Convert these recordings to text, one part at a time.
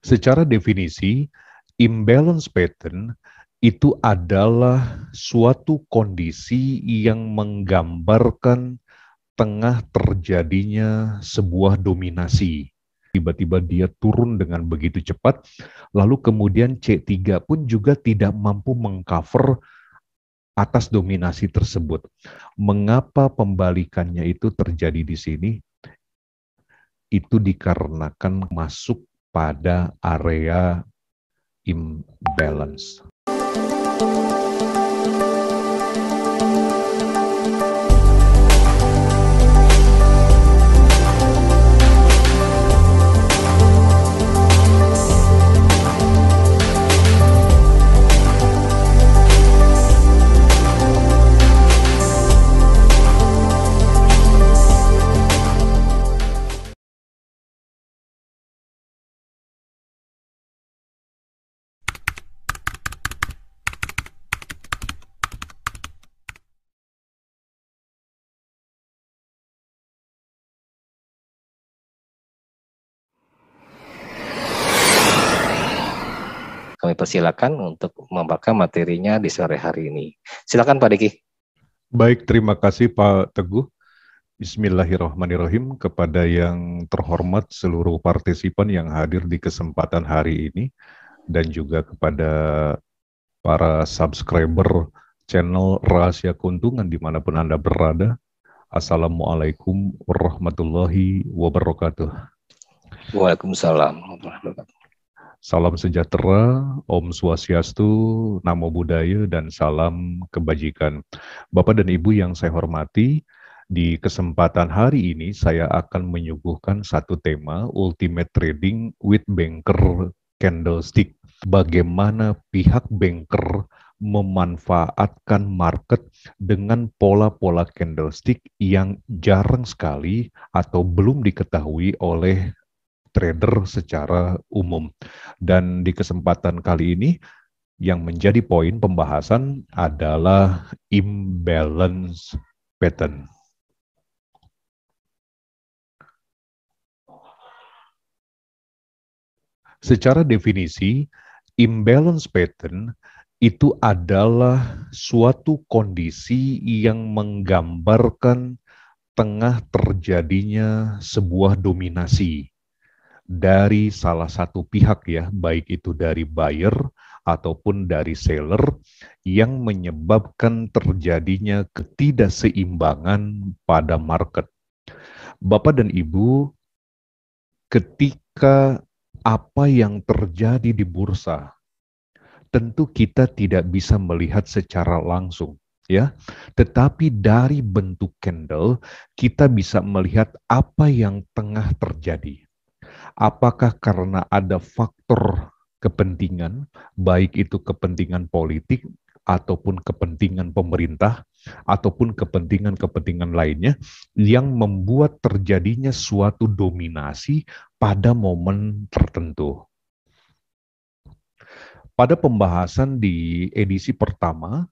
Secara definisi, imbalance pattern itu adalah suatu kondisi yang menggambarkan tengah terjadinya sebuah dominasi. Tiba-tiba dia turun dengan begitu cepat, lalu kemudian C3 pun juga tidak mampu mengcover atas dominasi tersebut. Mengapa pembalikannya itu terjadi di sini? Itu dikarenakan masuk pada area imbalance. Kami persilakan untuk membaca materinya di sore hari ini. Silakan Pak Diki. Baik, terima kasih Pak Teguh. Bismillahirrahmanirrahim kepada yang terhormat seluruh partisipan yang hadir di kesempatan hari ini dan juga kepada para subscriber channel Rahasia Keuntungan dimanapun Anda berada. Assalamualaikum warahmatullahi wabarakatuh. Waalaikumsalam. Salam sejahtera, Om Swastiastu, Namo Buddhaya, dan salam kebajikan. Bapak dan Ibu yang saya hormati, di kesempatan hari ini saya akan menyuguhkan satu tema, Ultimate Trading with Banker Candlestick. Bagaimana pihak banker memanfaatkan market dengan pola-pola candlestick yang jarang sekali atau belum diketahui oleh trader secara umum. Dan di kesempatan kali ini, yang menjadi poin pembahasan adalah imbalance pattern. Secara definisi, imbalance pattern itu adalah suatu kondisi yang menggambarkan tengah terjadinya sebuah dominasi dari salah satu pihak ya, baik itu dari buyer ataupun dari seller, yang menyebabkan terjadinya ketidakseimbangan pada market. Bapak dan Ibu, ketika apa yang terjadi di bursa, tentu kita tidak bisa melihat secara langsung, ya. Tetapi dari bentuk candle, kita bisa melihat apa yang tengah terjadi. Apakah karena ada faktor kepentingan, baik itu kepentingan politik, ataupun kepentingan pemerintah, ataupun kepentingan-kepentingan lainnya, yang membuat terjadinya suatu dominasi pada momen tertentu. Pada pembahasan di edisi pertama,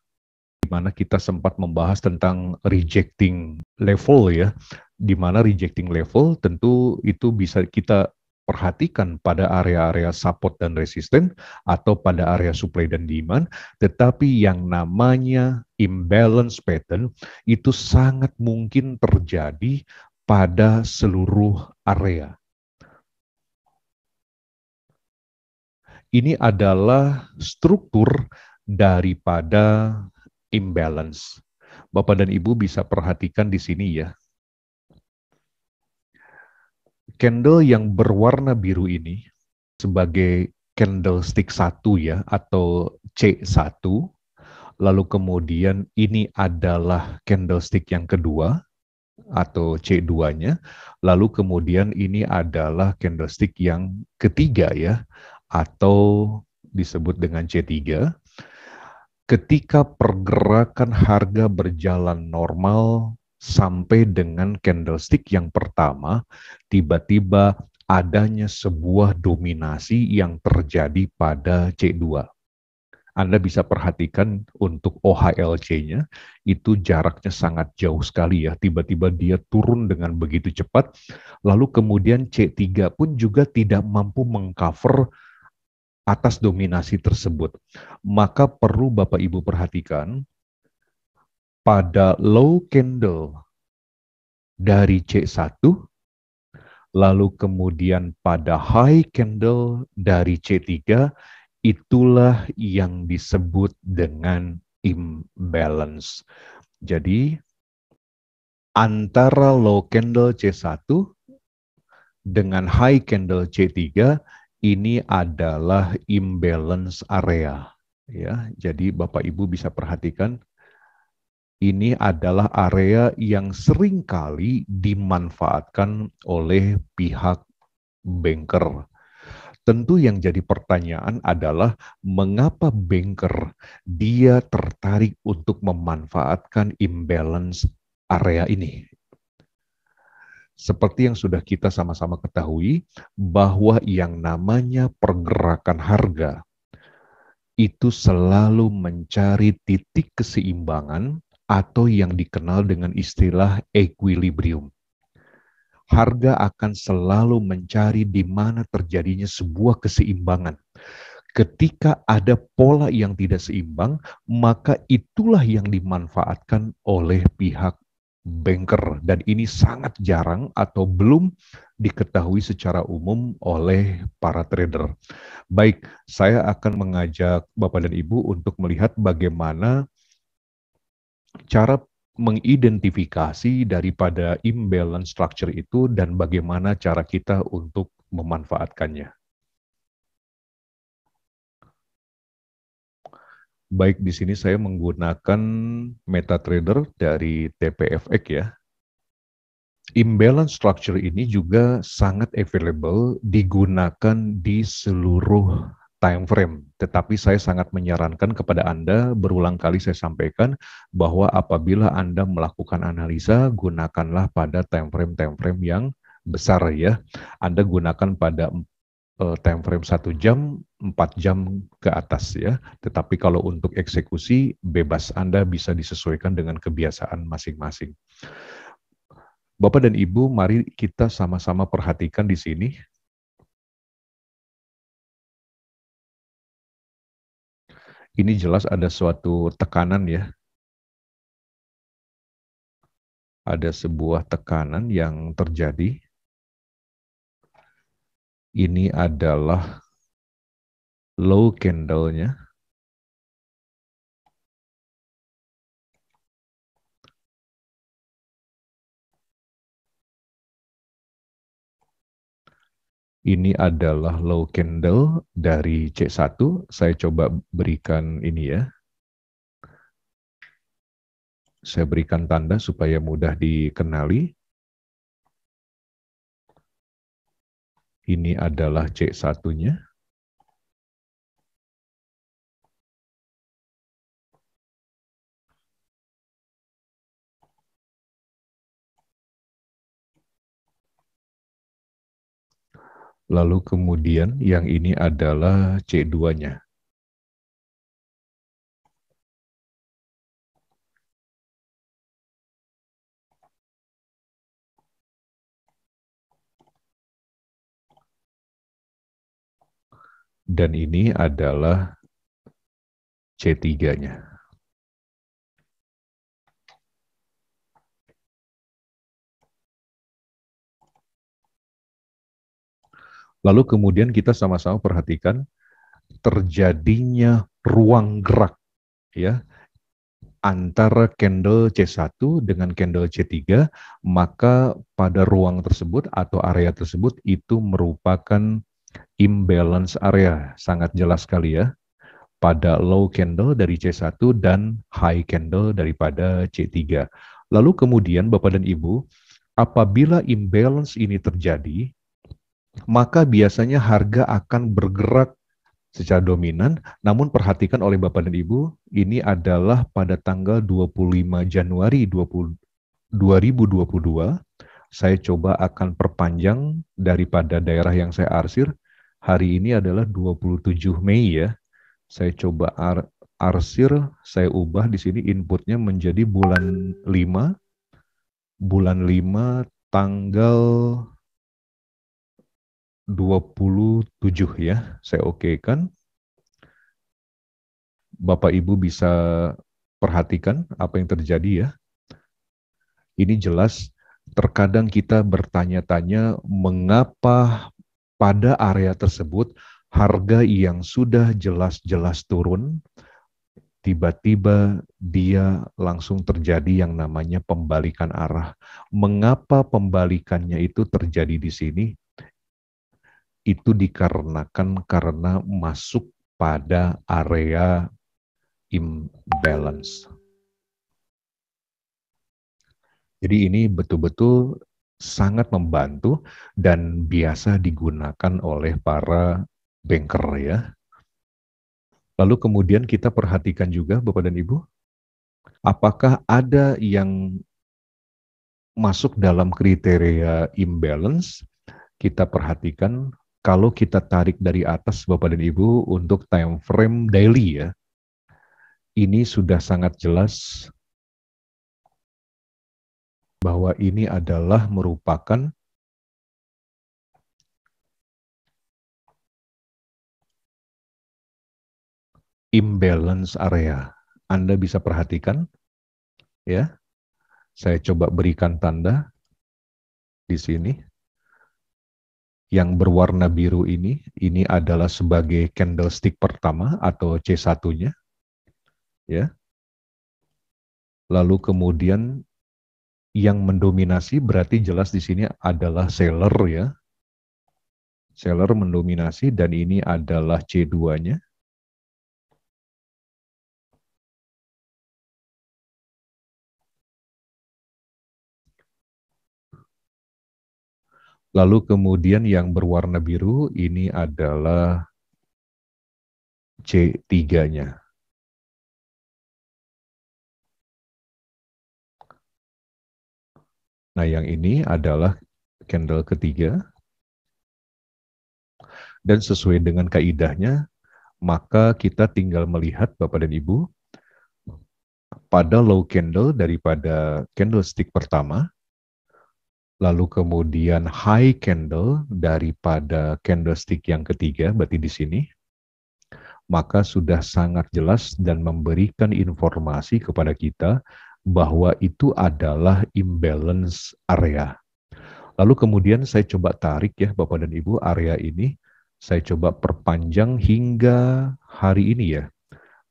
di mana kita sempat membahas tentang rejecting level ya, di mana rejecting level tentu itu bisa kita perhatikan pada area-area support dan resisten atau pada area supply dan demand, tetapi yang namanya imbalance pattern itu sangat mungkin terjadi pada seluruh area. Ini adalah struktur daripada imbalance. Bapak dan Ibu bisa perhatikan di sini ya. Candle yang berwarna biru ini sebagai candlestick 1 ya, atau C1. Lalu kemudian ini adalah candlestick yang kedua atau C2-nya. Lalu kemudian ini adalah candlestick yang ketiga ya, atau disebut dengan C3. Ketika pergerakan harga berjalan normal sampai dengan candlestick yang pertama, tiba-tiba adanya sebuah dominasi yang terjadi pada C2. Anda bisa perhatikan untuk OHLC-nya, itu jaraknya sangat jauh sekali ya. Tiba-tiba dia turun dengan begitu cepat, lalu kemudian C3 pun juga tidak mampu mengcover atas dominasi tersebut. Maka perlu Bapak Ibu perhatikan, pada low candle dari C1, lalu kemudian pada high candle dari C3, itulah yang disebut dengan imbalance. Jadi, antara low candle C1 dengan high candle C3, ini adalah imbalance area. Ya, jadi Bapak Ibu bisa perhatikan, ini adalah area yang seringkali dimanfaatkan oleh pihak banker. Tentu yang jadi pertanyaan adalah mengapa banker dia tertarik untuk memanfaatkan imbalance area ini. Seperti yang sudah kita sama-sama ketahui, bahwa yang namanya pergerakan harga itu selalu mencari titik keseimbangan atau yang dikenal dengan istilah equilibrium. Harga akan selalu mencari di mana terjadinya sebuah keseimbangan. Ketika ada pola yang tidak seimbang, maka itulah yang dimanfaatkan oleh pihak banker. Dan ini sangat jarang atau belum diketahui secara umum oleh para trader. Baik, saya akan mengajak Bapak dan Ibu untuk melihat bagaimana cara mengidentifikasi daripada imbalance structure itu dan bagaimana cara kita untuk memanfaatkannya. Baik, di sini saya menggunakan MetaTrader dari TPFX ya. Imbalance structure ini juga sangat available digunakan di seluruh time frame. Tetapi saya sangat menyarankan kepada Anda, berulang kali saya sampaikan, bahwa apabila Anda melakukan analisa, gunakanlah pada time frame yang besar ya. Anda gunakan pada time frame 1 jam, 4 jam ke atas ya. Tetapi kalau untuk eksekusi, bebas, Anda bisa disesuaikan dengan kebiasaan masing-masing. Bapak dan Ibu, mari kita sama-sama perhatikan di sini. Ini jelas ada suatu tekanan ya. Ada sebuah tekanan yang terjadi. Ini adalah low candle-nya. Ini adalah low candle dari C1. Saya coba berikan ini ya. Saya berikan tanda supaya mudah dikenali. Ini adalah C1-nya. Lalu kemudian yang ini adalah C2-nya. Dan ini adalah C3-nya. Lalu kemudian kita sama-sama perhatikan terjadinya ruang gerak ya antara candle C1 dengan candle C3, maka pada ruang tersebut atau area tersebut itu merupakan imbalance area, sangat jelas sekali ya, pada low candle dari C1 dan high candle daripada C3. Lalu kemudian Bapak dan Ibu, apabila imbalance ini terjadi, maka biasanya harga akan bergerak secara dominan, namun perhatikan oleh Bapak dan Ibu, ini adalah pada tanggal 25 Januari 2022, saya coba akan perpanjang daripada daerah yang saya arsir, hari ini adalah 27 Mei ya, Saya coba arsir, saya ubah di sini inputnya menjadi bulan 5 tanggal 27 ya. Saya okekan. Bapak Ibu bisa perhatikan apa yang terjadi ya. Ini jelas terkadang kita bertanya-tanya mengapa pada area tersebut harga yang sudah jelas-jelas turun, tiba-tiba dia langsung terjadi yang namanya pembalikan arah. Mengapa pembalikannya itu terjadi di sini? Itu dikarenakan karena masuk pada area imbalance. Jadi ini betul-betul sangat membantu dan biasa digunakan oleh para banker ya. Lalu kemudian kita perhatikan juga Bapak dan Ibu, apakah ada yang masuk dalam kriteria imbalance? Kita perhatikan kalau kita tarik dari atas Bapak dan Ibu untuk time frame daily ya. Ini sudah sangat jelas bahwa ini adalah merupakan imbalance area. Anda bisa perhatikan ya. Saya coba berikan tanda di sini. Yang berwarna biru ini adalah sebagai candlestick pertama atau C1-nya. Ya. Lalu kemudian yang mendominasi berarti jelas di sini adalah seller ya. Seller mendominasi dan ini adalah C2-nya. Lalu kemudian yang berwarna biru ini adalah C3-nya. Nah, yang ini adalah candle ketiga. Dan sesuai dengan kaidahnya, maka kita tinggal melihat Bapak dan Ibu, pada low candle daripada candlestick pertama, lalu kemudian high candle daripada candlestick yang ketiga, berarti di sini, maka sudah sangat jelas dan memberikan informasi kepada kita bahwa itu adalah imbalance area. Lalu kemudian saya coba tarik ya Bapak dan Ibu area ini, saya coba perpanjang hingga hari ini ya,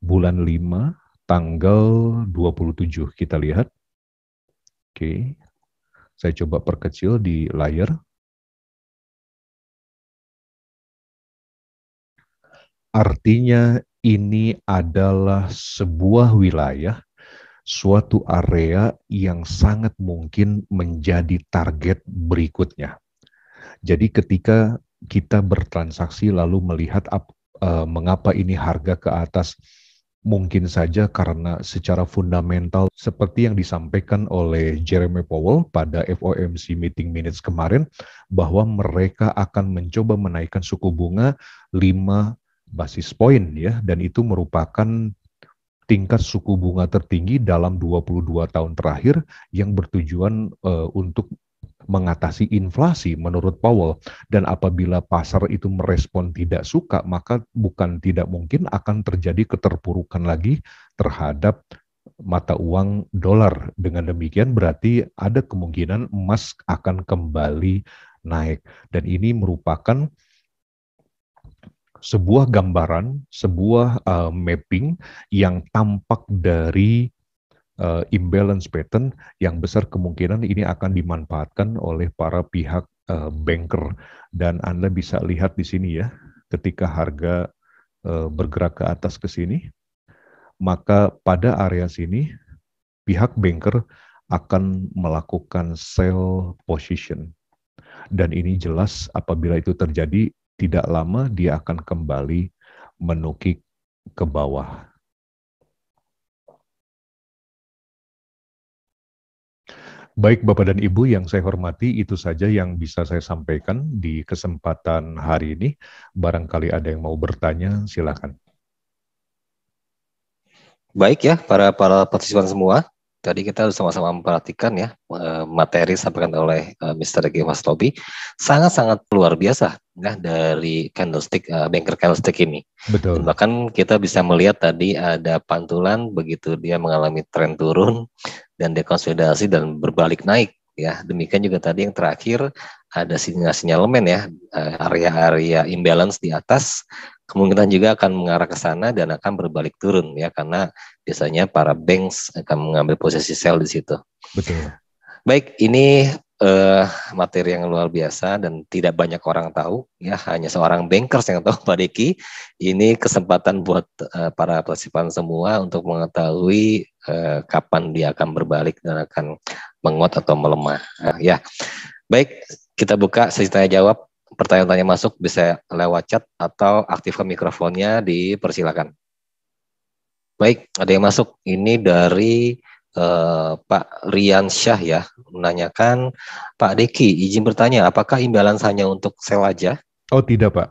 bulan 5 tanggal 27 kita lihat. Oke, saya coba perkecil di layar. Artinya ini adalah sebuah wilayah, suatu area yang sangat mungkin menjadi target berikutnya. Jadi ketika kita bertransaksi lalu melihat mengapa ini harga ke atas, mungkin saja karena secara fundamental seperti yang disampaikan oleh Jeremy Powell pada FOMC meeting minutes kemarin, bahwa mereka akan mencoba menaikkan suku bunga 5 basis point ya, dan itu merupakan tingkat suku bunga tertinggi dalam 22 tahun terakhir yang bertujuan untuk mengatasi inflasi menurut Powell. Dan apabila pasar itu merespon tidak suka, maka bukan tidak mungkin akan terjadi keterpurukan lagi terhadap mata uang dolar. Dengan demikian berarti ada kemungkinan emas akan kembali naik. Dan ini merupakan sebuah gambaran, sebuah mapping yang tampak dari imbalance pattern yang besar kemungkinan ini akan dimanfaatkan oleh para pihak banker. Dan Anda bisa lihat di sini ya, ketika harga bergerak ke atas ke sini, maka pada area sini pihak banker akan melakukan sell position. Dan ini jelas apabila itu terjadi, tidak lama dia akan kembali menukik ke bawah. Baik Bapak dan Ibu yang saya hormati, itu saja yang bisa saya sampaikan di kesempatan hari ini. Barangkali ada yang mau bertanya, silakan. Baik ya, para partisipan semua. Tadi kita sama-sama memperhatikan ya materi disampaikan oleh Mr. G. Mas Robi, sangat-sangat luar biasa ya dari candlestick banker candlestick ini. Dan Betul. bahkan kita bisa melihat tadi ada pantulan begitu dia mengalami tren turun dan dekonsolidasi dan berbalik naik ya. Demikian juga tadi yang terakhir ada sinyalemen ya, area-area imbalance di atas kemungkinan juga akan mengarah ke sana dan akan berbalik turun ya, karena biasanya para banks akan mengambil posisi sell di situ. Betul. Baik, ini materi yang luar biasa dan tidak banyak orang tahu ya, hanya seorang bankers yang tahu Pak Deki. Ini kesempatan buat para partisipan semua untuk mengetahui kapan dia akan berbalik dan akan menguat atau melemah. Ya, baik, kita buka sesi tanya jawab. Pertanyaan-tanya masuk bisa lewat chat atau aktifkan mikrofonnya, dipersilakan. Baik, ada yang masuk. Ini dari Pak Rian Syah ya, menanyakan, Pak Deki, izin bertanya, apakah imbalance hanya untuk sell aja? Oh tidak Pak,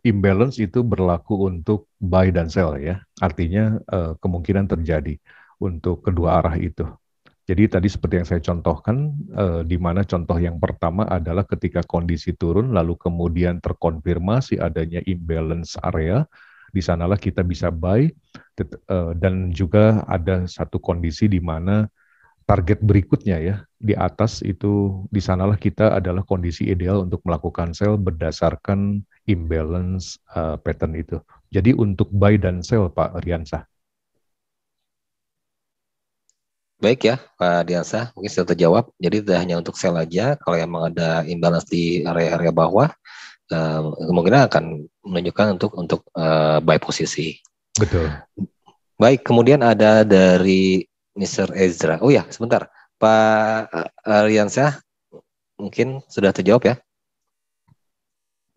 imbalance itu berlaku untuk buy dan sell ya. Artinya kemungkinan terjadi untuk kedua arah itu. Jadi tadi seperti yang saya contohkan, di mana contoh yang pertama adalah ketika kondisi turun, lalu kemudian terkonfirmasi adanya imbalance area, di sanalah kita bisa buy, dan juga ada satu kondisi di mana target berikutnya ya, di atas itu, di sanalah kita adalah kondisi ideal untuk melakukan sell berdasarkan imbalance pattern itu. Jadi untuk buy dan sell Pak Riansah. Baik ya, Pak Diansa, mungkin sudah terjawab. Jadi tidak hanya untuk sell aja, kalau memang ada imbalance di area-area bawah, kemungkinan akan menunjukkan untuk buy posisi. Betul. Baik, kemudian ada dari Mr. Ezra. Oh ya, sebentar. Pak Riansyah, mungkin sudah terjawab ya.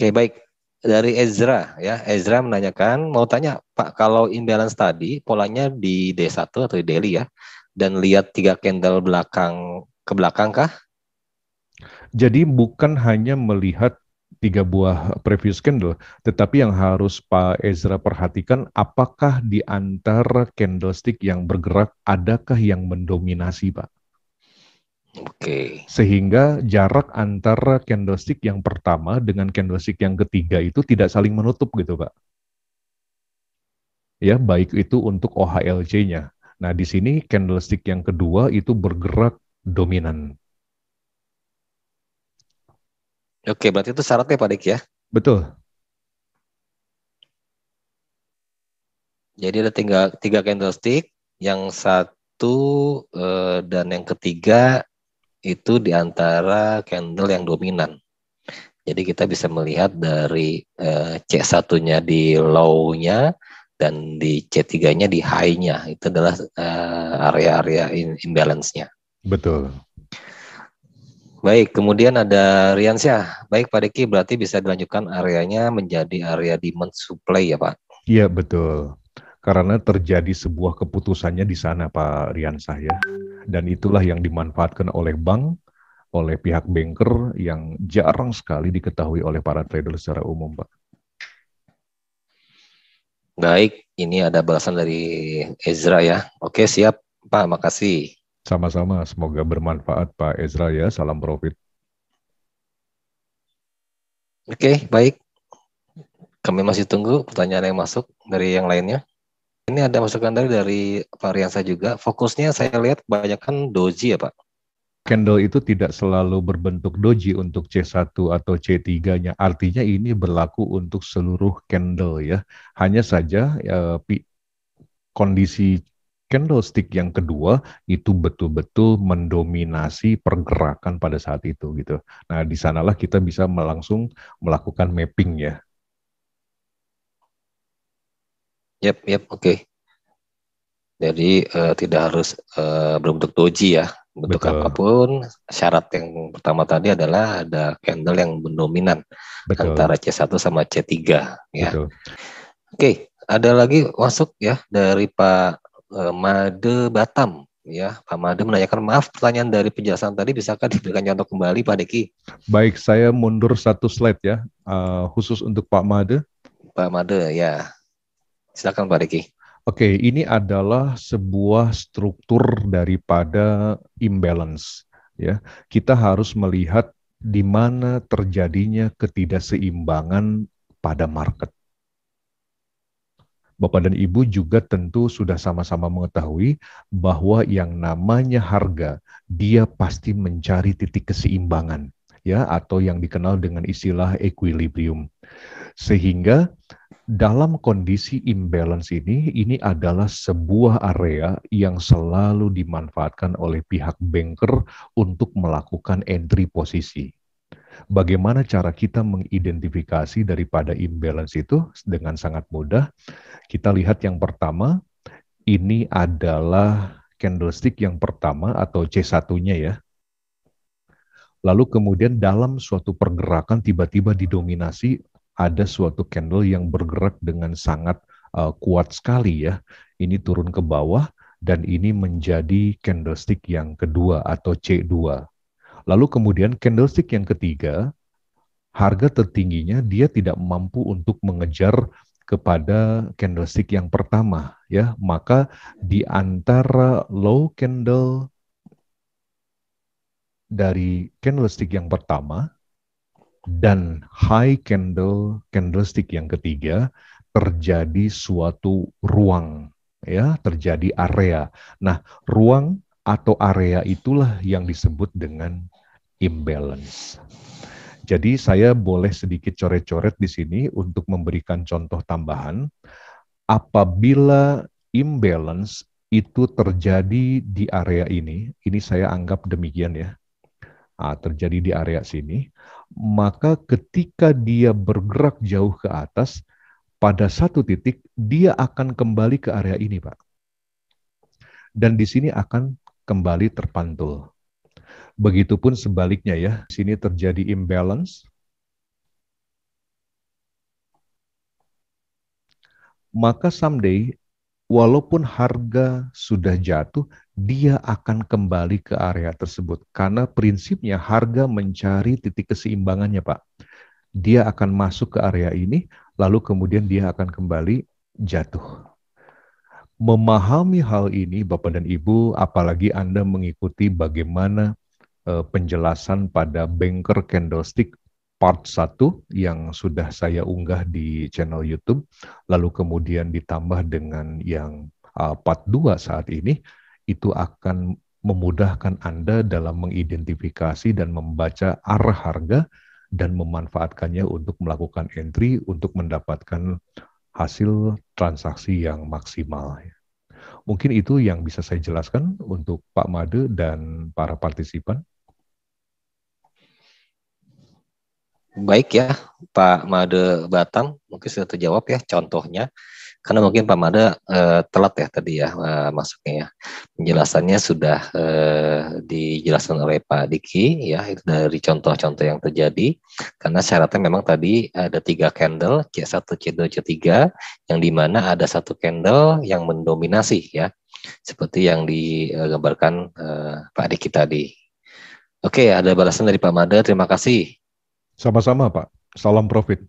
Oke, baik. Dari Ezra ya. Ezra menanyakan, mau tanya, Pak, kalau imbalance tadi polanya di D1 atau di daily ya, dan lihat 3 candle ke belakang kah? Jadi bukan hanya melihat 3 buah previous candle, tetapi yang harus Pak Ezra perhatikan, apakah di antara candlestick yang bergerak, adakah yang mendominasi, Pak? Oke. Sehingga jarak antara candlestick yang pertama dengan candlestick yang ketiga itu tidak saling menutup gitu, Pak. Ya, baik itu untuk OHLC-nya. Nah, di sini candlestick yang kedua itu bergerak dominan. Oke, berarti itu syaratnya Pak Dik ya. Betul. Jadi ada tiga candlestick, yang satu dan yang ketiga itu di antara candle yang dominan. Jadi kita bisa melihat dari C1-nya di low-nya dan di C3-nya di high-nya. Itu adalah area-area imbalance-nya. Betul. Baik, kemudian ada Riansyah. Baik Pak Deki, berarti bisa dilanjutkan areanya menjadi area demand supply ya Pak? Iya, betul. Karena terjadi sebuah keputusannya di sana, Pak Riansah ya. Dan itulah yang dimanfaatkan oleh bank, oleh pihak banker yang jarang sekali diketahui oleh para trader secara umum, Pak. Baik, ini ada balasan dari Ezra ya. Oke, siap Pak, makasih. Sama-sama, semoga bermanfaat Pak Ezra ya. Salam profit. Oke, baik. Kami masih tunggu pertanyaan yang masuk dari yang lainnya. Ini ada masukan dari Pak Riansa juga. Fokusnya saya lihat kebanyakan doji ya Pak. Candle itu tidak selalu berbentuk doji untuk C1 atau C3-nya. Artinya ini berlaku untuk seluruh candle ya. Hanya saja kondisi candlestick yang kedua itu betul-betul mendominasi pergerakan pada saat itu gitu. Nah, di sanalah kita bisa langsung melakukan mapping ya. Yep, oke. Jadi tidak harus berbentuk doji ya. Bentuk Betul. apapun, syarat yang pertama tadi adalah ada candle yang mendominan antara C1 sama C3 ya. Betul. Oke, ada lagi masuk ya dari Pak Made Batam ya. Pak Made menanyakan, maaf pertanyaan dari penjelasan tadi bisakah diberikan contoh kembali Pak Deki? Baik, saya mundur satu slide ya, khusus untuk Pak Made. Pak Made ya, silakan Pak Deki. Oke, ini adalah sebuah struktur daripada imbalance. Ya, kita harus melihat di mana terjadinya ketidakseimbangan pada market. Bapak dan Ibu juga tentu sudah sama-sama mengetahui bahwa yang namanya harga, dia pasti mencari titik keseimbangan, ya, atau yang dikenal dengan istilah equilibrium. Sehingga dalam kondisi imbalance ini adalah sebuah area yang selalu dimanfaatkan oleh pihak banker untuk melakukan entry posisi. Bagaimana cara kita mengidentifikasi daripada imbalance itu? Dengan sangat mudah. Kita lihat yang pertama, ini adalah candlestick yang pertama atau C1-nya ya. Lalu kemudian dalam suatu pergerakan tiba-tiba didominasi ada suatu candle yang bergerak dengan sangat kuat sekali ya. Ini turun ke bawah dan ini menjadi candlestick yang kedua atau C2. Lalu kemudian candlestick yang ketiga, harga tertingginya dia tidak mampu untuk mengejar kepada candlestick yang pertama ya. Maka di antara low candle dari candlestick yang pertama dan high candlestick yang ketiga terjadi suatu ruang ya, terjadi area. Nah, ruang atau area itulah yang disebut dengan imbalance. Jadi saya boleh sedikit coret-coret di sini untuk memberikan contoh tambahan. Apabila imbalance itu terjadi di area ini saya anggap demikian ya. Terjadi di area sini, maka ketika dia bergerak jauh ke atas, pada satu titik dia akan kembali ke area ini, Pak. Dan di sini akan kembali terpantul. Begitupun sebaliknya ya, di sini terjadi imbalance, maka someday walaupun harga sudah jatuh, dia akan kembali ke area tersebut. Karena prinsipnya harga mencari titik keseimbangannya, Pak. Dia akan masuk ke area ini, lalu kemudian dia akan kembali jatuh. Memahami hal ini, Bapak dan Ibu, apalagi Anda mengikuti bagaimana penjelasan pada Banker Candlestick part 1 yang sudah saya unggah di channel YouTube, lalu kemudian ditambah dengan yang part 2 saat ini, itu akan memudahkan Anda dalam mengidentifikasi dan membaca arah harga dan memanfaatkannya untuk melakukan entry untuk mendapatkan hasil transaksi yang maksimal. Mungkin itu yang bisa saya jelaskan untuk Pak Made dan para partisipan. Baik ya, Pak Made Batam, mungkin sudah terjawab ya contohnya. Karena mungkin Pak Made telat ya tadi ya masuknya ya. Penjelasannya sudah dijelaskan oleh Pak Diki ya, itu dari contoh-contoh yang terjadi. Karena syaratnya memang tadi ada 3 candle, C1, C2, C3, yang dimana ada satu candle yang mendominasi ya. Seperti yang digambarkan Pak Diki tadi. Oke, ada balasan dari Pak Made, terima kasih. Sama-sama, Pak. Salam profit.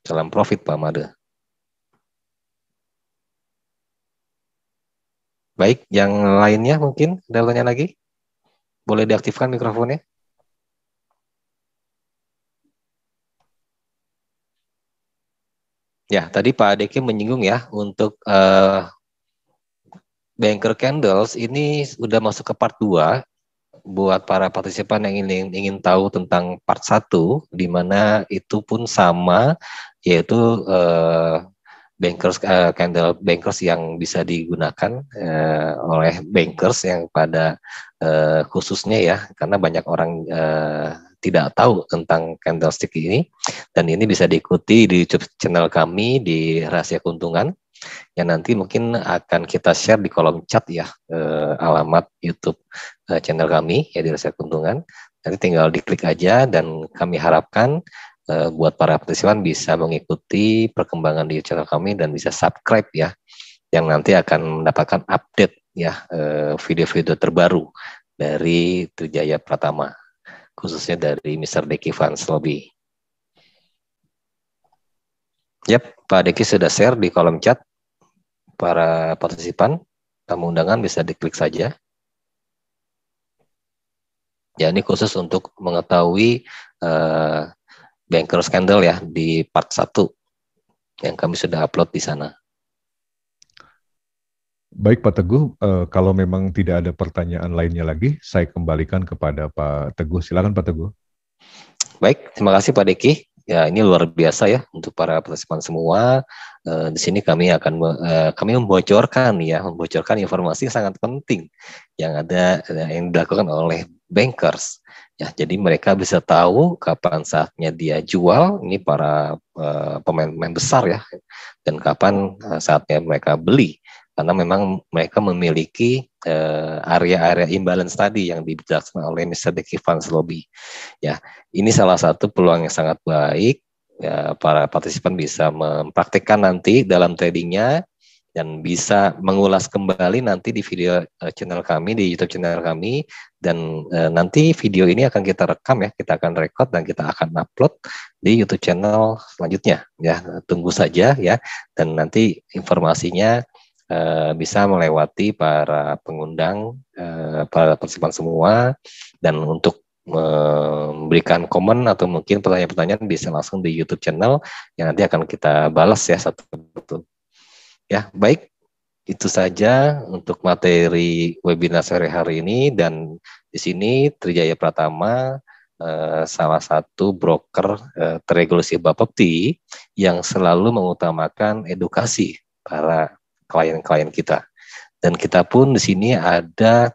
Salam profit, Pak Made. Baik, yang lainnya mungkin ada tanya lagi? Boleh diaktifkan mikrofonnya? Ya, tadi Pak Deki menyinggung ya, untuk Banker Candles ini sudah masuk ke part 2. Buat para partisipan yang ingin tahu tentang part 1, di mana itu pun sama, yaitu candle bankers yang bisa digunakan oleh bankers yang pada khususnya ya, karena banyak orang tidak tahu tentang candlestick ini, dan ini bisa diikuti di YouTube channel kami di Rahasia Keuntungan, yang nanti mungkin akan kita share di kolom chat ya, alamat YouTube channel kami ya di Rahasia Keuntungan. Nanti tinggal diklik aja, dan kami harapkan buat para partisipan bisa mengikuti perkembangan di channel kami dan bisa subscribe ya, yang nanti akan mendapatkan update ya video-video terbaru dari Trijaya Pratama, khususnya dari Mr. Deki Fans Lobby. Yap, Pak Deki sudah share di kolom chat. para partisipan, tamu undangan bisa diklik saja. Ya, ini khusus untuk mengetahui banker scandal ya di part 1 yang kami sudah upload di sana. Baik Pak Teguh, kalau memang tidak ada pertanyaan lainnya lagi, saya kembalikan kepada Pak Teguh. Silakan Pak Teguh. Baik, terima kasih Pak Deki. Ya, ini luar biasa ya untuk para partisipan semua. Di sini kami akan kami membocorkan informasi yang sangat penting yang ada yang dilakukan oleh bankers. Ya, jadi mereka bisa tahu kapan saatnya dia jual, ini para pemain-pemain besar ya, dan kapan saatnya mereka beli. Karena memang mereka memiliki area-area imbalance tadi yang dijelaskan oleh Mr. Deki Fans Lobby. Ya, ini salah satu peluang yang sangat baik. Ya, para partisipan bisa mempraktikkan nanti dalam tradingnya dan bisa mengulas kembali nanti di video channel kami, di YouTube channel kami, dan nanti video ini akan kita rekam ya, kita akan record dan kita akan upload di YouTube channel selanjutnya ya. Tunggu saja ya, dan nanti informasinya bisa melewati para pengundang, para partisipan semua, dan untuk memberikan komen atau mungkin pertanyaan-pertanyaan bisa langsung di YouTube channel yang nanti akan kita balas ya satu-satu. Ya, baik. Itu saja untuk materi webinar sore hari ini, dan di sini Trijaya Pratama salah satu broker terregulasi Bapepti yang selalu mengutamakan edukasi para klien-klien kita. Dan kita pun di sini ada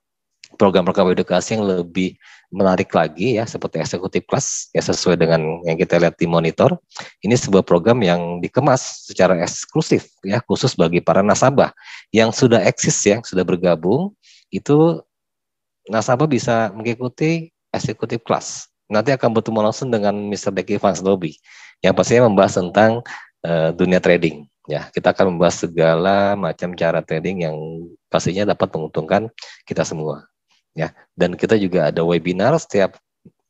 program-program edukasi yang lebih menarik lagi ya, seperti eksekutif kelas ya, sesuai dengan yang kita lihat di monitor. Ini sebuah program yang dikemas secara eksklusif ya, khusus bagi para nasabah yang sudah eksis ya, sudah bergabung. Itu nasabah bisa mengikuti eksekutif kelas. Nanti akan bertemu langsung dengan Mr. Deki Fans Lobby yang pastinya membahas tentang dunia trading. Ya, kita akan membahas segala macam cara trading yang pastinya dapat menguntungkan kita semua. Ya, dan kita juga ada webinar setiap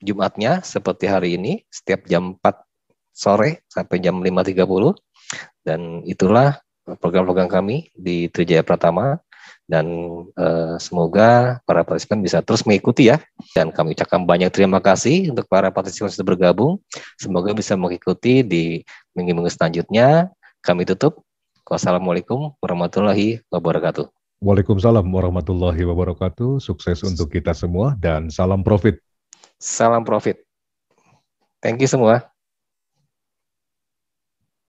Jumatnya seperti hari ini, setiap jam 4 sore sampai jam 5.30, dan itulah program-program kami di Trijaya Pratama, dan semoga para partisipan bisa terus mengikuti ya, dan kami ucapkan banyak terima kasih untuk para partisipan yang sudah bergabung. Semoga bisa mengikuti di minggu-minggu selanjutnya. Kami tutup. Wassalamualaikum warahmatullahi wabarakatuh. Waalaikumsalam warahmatullahi wabarakatuh. Sukses untuk kita semua dan salam profit. Salam profit. Thank you semua.